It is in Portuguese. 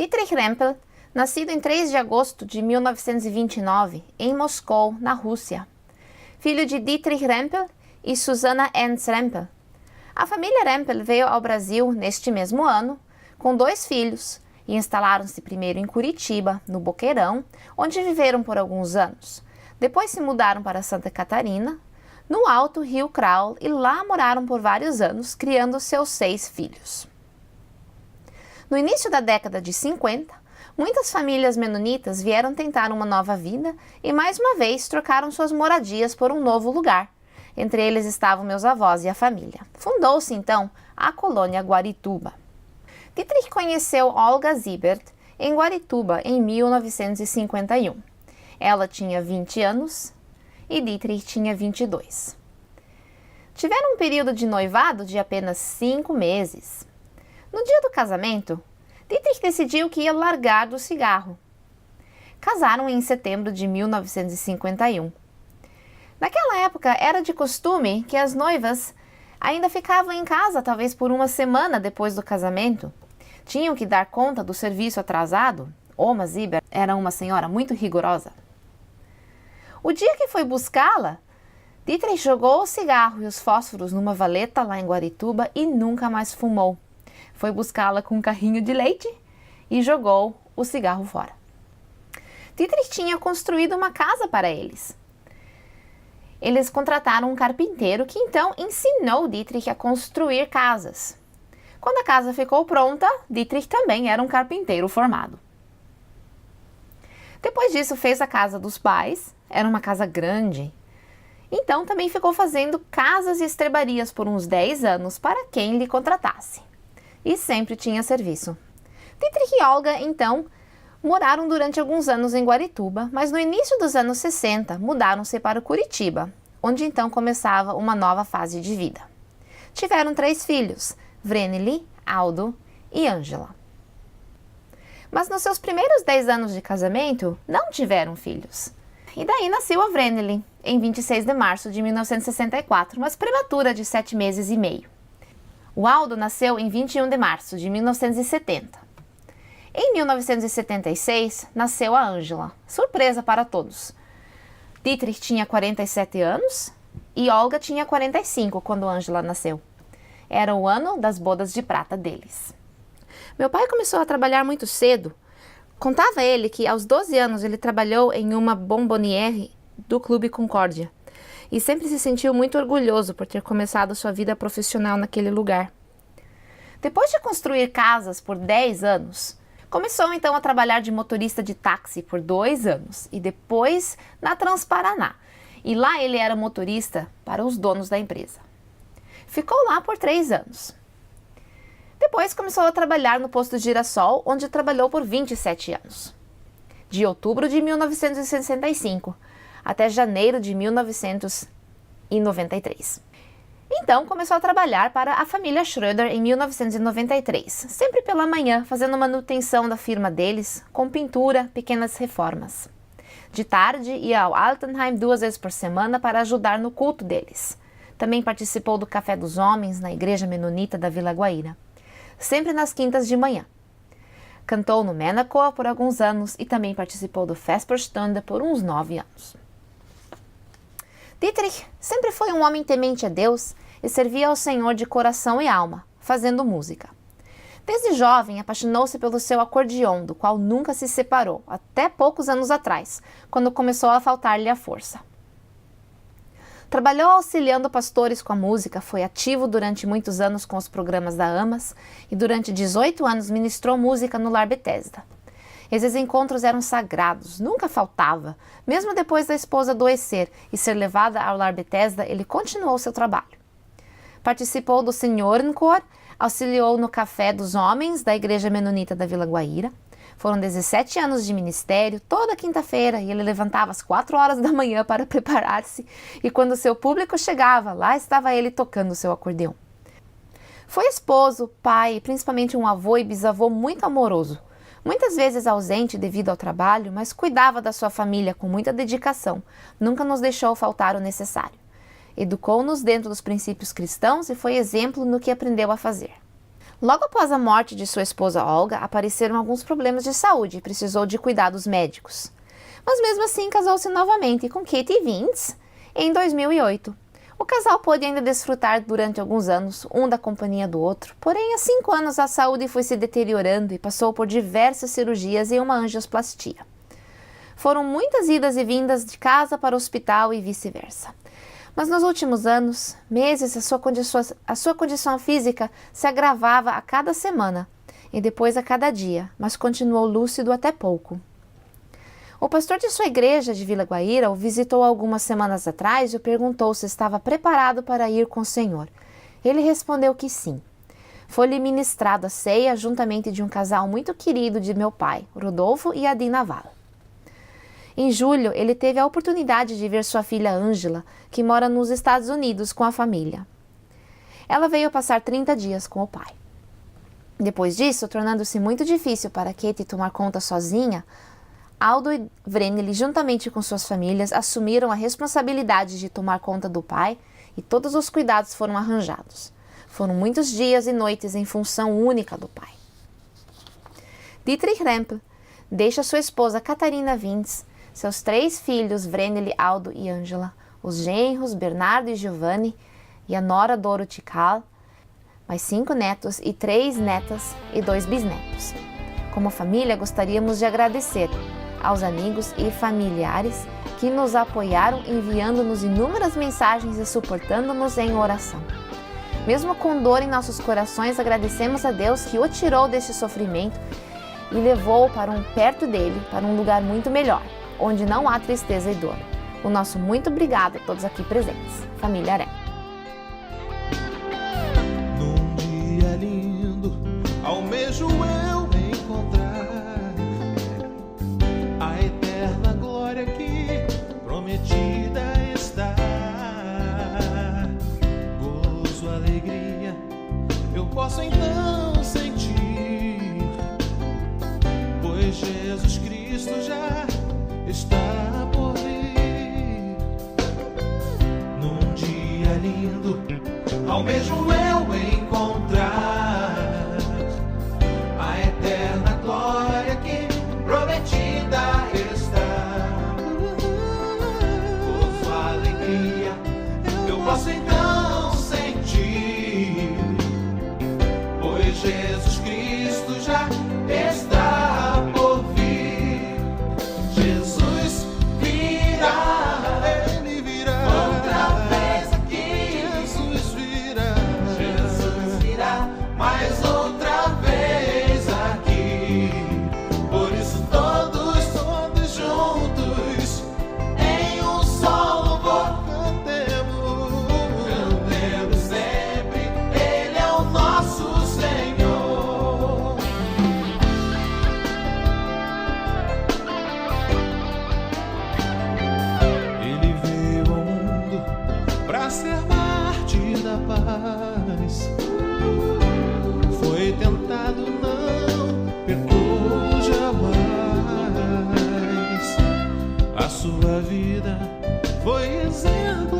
Dietrich Rempel, nascido em 3 de agosto de 1929, em Moscou, na Rússia. Filho de Dietrich Rempel e Susanna Ernst Rempel. A família Rempel veio ao Brasil neste mesmo ano, com 2 filhos, e instalaram-se primeiro em Curitiba, no Boqueirão, onde viveram por alguns anos. Depois se mudaram para Santa Catarina, no Alto Rio Crawl, e lá moraram por vários anos, criando seus 6 filhos. No início da década de 50, muitas famílias menonitas vieram tentar uma nova vida e mais uma vez trocaram suas moradias por um novo lugar. Entre eles estavam meus avós e a família. Fundou-se então a colônia Guarituba. Dietrich conheceu Olga Zibert em Guarituba em 1951. Ela tinha 20 anos e Dietrich tinha 22. Tiveram um período de noivado de apenas 5 meses. No dia do casamento, Dietrich decidiu que ia largar do cigarro. Casaram em setembro de 1951. Naquela época, era de costume que as noivas ainda ficavam em casa, talvez por uma semana depois do casamento. Tinham que dar conta do serviço atrasado. Oma Zibert era uma senhora muito rigorosa. O dia que foi buscá-la, Dietrich jogou o cigarro e os fósforos numa valeta lá em Guarituba e nunca mais fumou. Foi buscá-la com um carrinho de leite e jogou o cigarro fora. Dietrich tinha construído uma casa para eles. Eles contrataram um carpinteiro que então ensinou Dietrich a construir casas. Quando a casa ficou pronta, Dietrich também era um carpinteiro formado. Depois disso fez a casa dos pais, era uma casa grande. Então também ficou fazendo casas e estrebarias por uns 10 anos para quem lhe contratasse. E sempre tinha serviço. Dietrich e Olga, então, moraram durante alguns anos em Guarituba, mas no início dos anos 60 mudaram-se para Curitiba, onde então começava uma nova fase de vida. Tiveram 3 filhos, Vreneli, Aldo e Ângela. Mas nos seus primeiros 10 anos de casamento, não tiveram filhos. E daí nasceu a Vreneli, em 26 de março de 1964, mas prematura de 7 meses e meio. O Aldo nasceu em 21 de março de 1970. Em 1976, nasceu a Ângela, surpresa para todos. Dietrich tinha 47 anos e Olga tinha 45 quando Ângela nasceu. Era o ano das bodas de prata deles. Meu pai começou a trabalhar muito cedo. Contava ele que aos 12 anos ele trabalhou em uma bomboniere do Clube Concórdia e sempre se sentiu muito orgulhoso por ter começado sua vida profissional naquele lugar. Depois de construir casas por 10 anos, começou então a trabalhar de motorista de táxi por 2 anos e depois na Transparaná. E lá ele era motorista para os donos da empresa. Ficou lá por 3 anos. Depois começou a trabalhar no posto Girassol, onde trabalhou por 27 anos. De outubro de 1965 até janeiro de 1993. Então começou a trabalhar para a família Schröder em 1993, sempre pela manhã, fazendo manutenção da firma deles, com pintura, pequenas reformas. De tarde ia ao Altenheim 2 vezes por semana para ajudar no culto deles. Também participou do Café dos Homens na Igreja Menonita da Vila Guaíra, sempre nas quintas de manhã. Cantou no Männerchor por alguns anos e também participou do Vesperstunde por uns 9 anos. Dietrich sempre foi um homem temente a Deus e servia ao Senhor de coração e alma, fazendo música. Desde jovem, apaixonou-se pelo seu acordeon, do qual nunca se separou, até poucos anos atrás, quando começou a faltar-lhe a força. Trabalhou auxiliando pastores com a música, foi ativo durante muitos anos com os programas da AMAS e durante 18 anos ministrou música no Lar Bethesda. Esses encontros eram sagrados, nunca faltava. Mesmo depois da esposa adoecer e ser levada ao Lar Bethesda, ele continuou seu trabalho. Participou do Seniorenchor, auxiliou no Café dos Homens da Igreja Menonita da Vila Guaíra. Foram 17 anos de ministério, toda quinta-feira, e ele levantava às 4 horas da manhã para preparar-se, e quando seu público chegava, lá estava ele tocando seu acordeão. Foi esposo, pai e principalmente um avô e bisavô muito amoroso. Muitas vezes ausente devido ao trabalho, mas cuidava da sua família com muita dedicação, nunca nos deixou faltar o necessário. Educou-nos dentro dos princípios cristãos e foi exemplo no que aprendeu a fazer. Logo após a morte de sua esposa Olga, apareceram alguns problemas de saúde e precisou de cuidados médicos. Mas mesmo assim casou-se novamente com Katie Vince em 2008. O casal pôde ainda desfrutar durante alguns anos, um da companhia do outro, porém há 5 anos a saúde foi se deteriorando e passou por diversas cirurgias e uma angioplastia. Foram muitas idas e vindas de casa para o hospital e vice-versa. Mas nos últimos anos, meses, a sua condição física se agravava a cada semana e depois a cada dia, mas continuou lúcido até pouco. O pastor de sua igreja de Vila Guaíra o visitou algumas semanas atrás e o perguntou se estava preparado para ir com o Senhor. Ele respondeu que sim. Foi-lhe ministrado a ceia juntamente de um casal muito querido de meu pai, Rodolfo e Adi Naval. Em julho, ele teve a oportunidade de ver sua filha Ângela, que mora nos Estados Unidos com a família. Ela veio passar 30 dias com o pai. Depois disso, tornando-se muito difícil para Katie tomar conta sozinha, Aldo e Vreneli, juntamente com suas famílias, assumiram a responsabilidade de tomar conta do pai e todos os cuidados foram arranjados. Foram muitos dias e noites em função única do pai. Dietrich Rempel deixa sua esposa Catarina Vince, seus 3 filhos Vreneli, Aldo e Ângela, os genros Bernardo e Giovanni e a nora Dorothy Kahl, mais 5 netos e 3 netas e 2 bisnetos. Como família, gostaríamos de agradecer aos amigos e familiares que nos apoiaram enviando-nos inúmeras mensagens e suportando-nos em oração. Mesmo com dor em nossos corações, agradecemos a Deus que o tirou deste sofrimento e levou perto dele, para um lugar muito melhor, onde não há tristeza e dor. O nosso muito obrigado a todos aqui presentes. Família Aré. Num dia lindo, almejo eu encontrar a eterna glória que prometida está. Gozo, alegria, eu posso então sentir, pois Jesus Cristo já está por vir. Num dia lindo, almejo eu encontrar a eterna glória que prometida está. Gozo, alegria, eu posso então sentir, pois Jesus Cristo já está por vir. Jesus virá, Ele virá outra vez aqui. Jesus virá mais outra vez aqui. Por isso todos juntos em um só louvor cantemos sempre. Ele é o nosso Senhor. Ele veio ao mundo para ser mártir da paz. Foi tentado, não pecou jamais. A sua vida foi exemplo